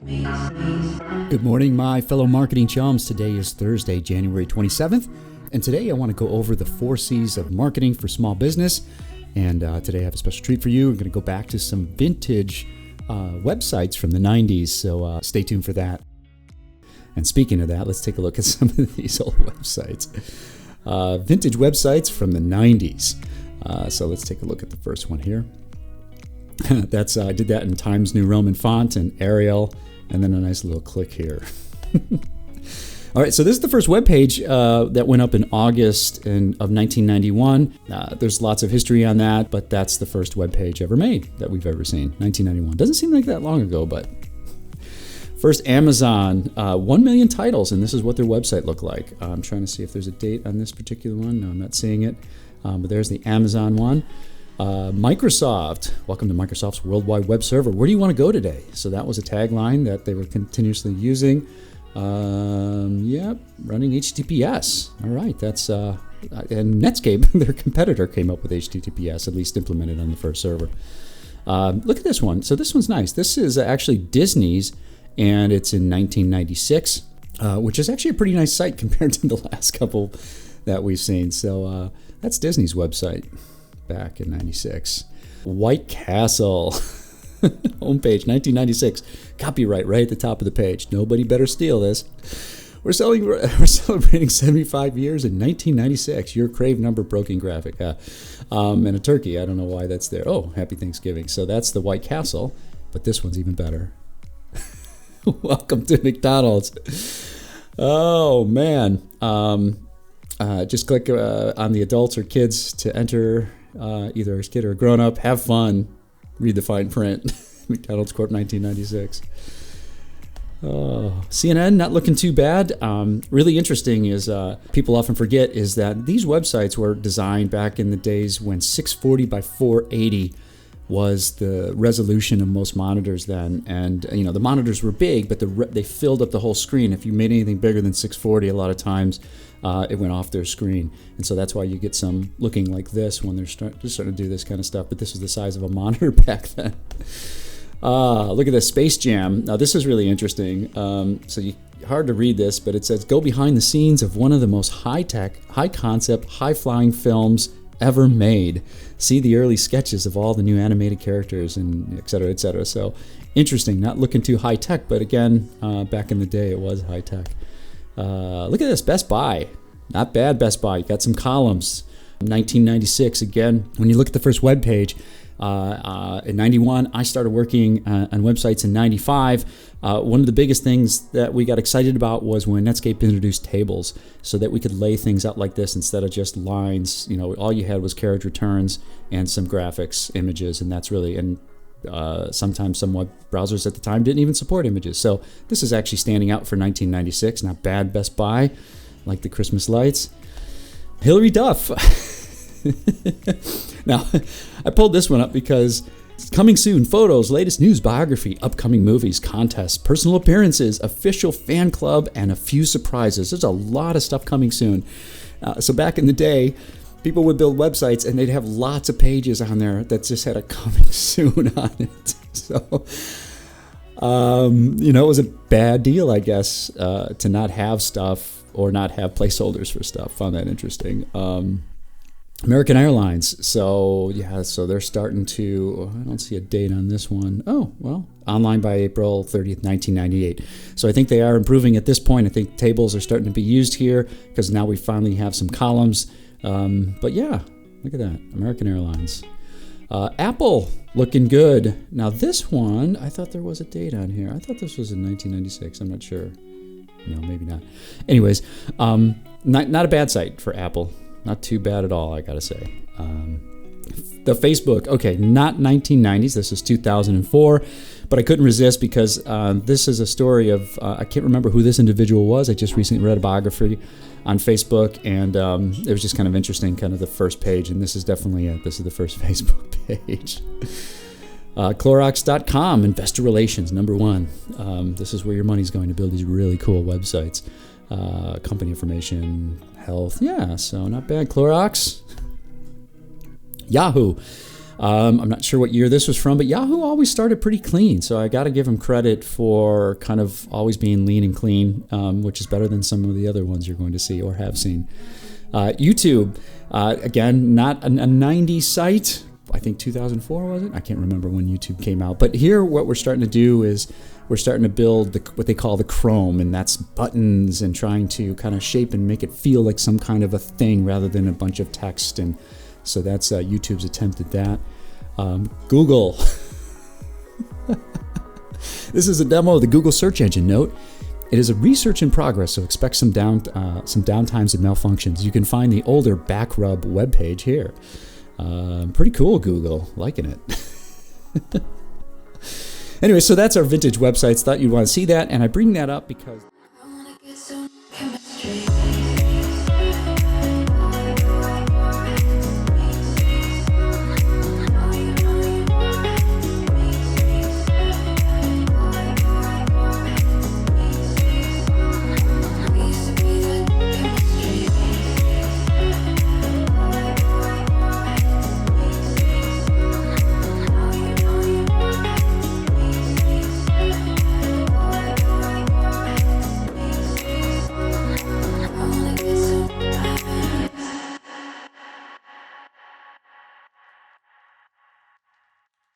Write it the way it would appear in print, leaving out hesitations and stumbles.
Good morning, my fellow marketing chums. Today is Thursday, January 27th, and today I want to go over the 4 C's of marketing for small business. And today I have a special treat for you. We're going to go back to some vintage websites from the 90s, so stay tuned for that. And speaking of that, let's take a look at some of these old websites. Vintage websites from the 90s. So let's take a look at the first one here. That's I did that in Times New Roman font and Arial, and then a nice little click here. All right, so this is the first web page that went up in August of 1991. There's lots of history on that, but that's the first web page ever made that we've ever seen. 1991. Doesn't seem like that long ago, but first Amazon, 1 million titles, and this is what their website looked like. I'm trying to see if there's a date on this particular one. No, I'm not seeing it, but there's the Amazon one. Microsoft, welcome to Microsoft's World Wide Web Server. Where do you want to go today? So that was a tagline that they were continuously using. Running HTTPS. All right, that's and Netscape, their competitor, came up with HTTPS, at least implemented on the first server. Look at this one. So this one's nice. This is actually Disney's, and it's in 1996, which is actually a pretty nice site compared to the last couple that we've seen. So that's Disney's website back in 96. White Castle. Homepage, 1996. Copyright right at the top of the page. Nobody better steal this. We're celebrating 75 years in 1996. Your crave number broken graphic. And a turkey. I don't know why that's there. Oh, happy Thanksgiving. So that's the White Castle, but this one's even better. Welcome to McDonald's. Oh, man. Just click on the adults or kids to enter, either a kid or a grown-up. Have fun. Read the fine print. McDonald's Corp. 1996. CNN, not looking too bad. Really interesting is people often forget is that these websites were designed back in the days when 640 by 480 was the resolution of most monitors then. And the monitors were big, but they filled up the whole screen. If you made anything bigger than 640, a lot of times it went off their screen. And so that's why you get some looking like this when they're starting to do this kind of stuff. But this was the size of a monitor back then. Look at this, Space Jam. Now this is really interesting. Hard to read this, but it says, go behind the scenes of one of the most high-tech, high-concept, high-flying films ever made. See the early sketches of all the new animated characters and et cetera, et cetera. So interesting, not looking too high-tech, but again, back in the day it was high-tech. Look at this, Best Buy. Not bad, Best Buy. You got some columns. 1996, again, when you look at the first web page, in 91, I started working on websites in 95. One of the biggest things that we got excited about was when Netscape introduced tables so that we could lay things out like this instead of just lines. All you had was carriage returns and some graphics, images, and that's really, and sometimes some web browsers at the time didn't even support images. So this is actually standing out for 1996. Not bad, Best Buy, like the Christmas lights. Hillary Duff. Now, I pulled this one up because it's coming soon. Photos, latest news, biography, upcoming movies, contests, personal appearances, official fan club, and a few surprises. There's a lot of stuff coming soon. So back in the day, people would build websites and they'd have lots of pages on there that just had a coming soon on it. So, it was a bad deal, I guess, to not have stuff or not have placeholders for stuff. Found that interesting. American Airlines. So they're starting to, I don't see a date on this one. Oh, well, online by April 30th, 1998. So I think they are improving at this point. I think tables are starting to be used here because now we finally have some columns. But yeah, look at that. American Airlines. Apple, looking good. Now this one, I thought there was a date on here. I thought this was in 1996. I'm not sure. No, maybe not. Anyways, not a bad site for Apple. Not too bad at all, I gotta say. The Facebook, okay, not 1990s. This is 2004, but I couldn't resist because this is a story of, I can't remember who this individual was. I just recently read a biography on Facebook, and it was just kind of interesting, kind of the first page, and this is definitely it. This is the first Facebook page. Clorox.com, investor relations, number 1. This is where your money's going to build these really cool websites. Company information, health, yeah, so not bad. Clorox. Yahoo. I'm not sure what year this was from, but Yahoo always started pretty clean. So I got to give them credit for kind of always being lean and clean, which is better than some of the other ones you're going to see or have seen. YouTube, again, not a 90s site. I think 2004 was it? I can't remember when YouTube came out. But here what we're starting to do is we're starting to build what they call the Chrome, and that's buttons and trying to kind of shape and make it feel like some kind of a thing rather than a bunch of text. And so that's YouTube's attempt at that. Google. This is a demo of the Google search engine. Note, it is a research in progress, so expect some downtimes and malfunctions. You can find the older Backrub webpage here. Pretty cool, Google. Liking it. Anyway, so that's our vintage websites. Thought you'd want to see that, and I bring that up because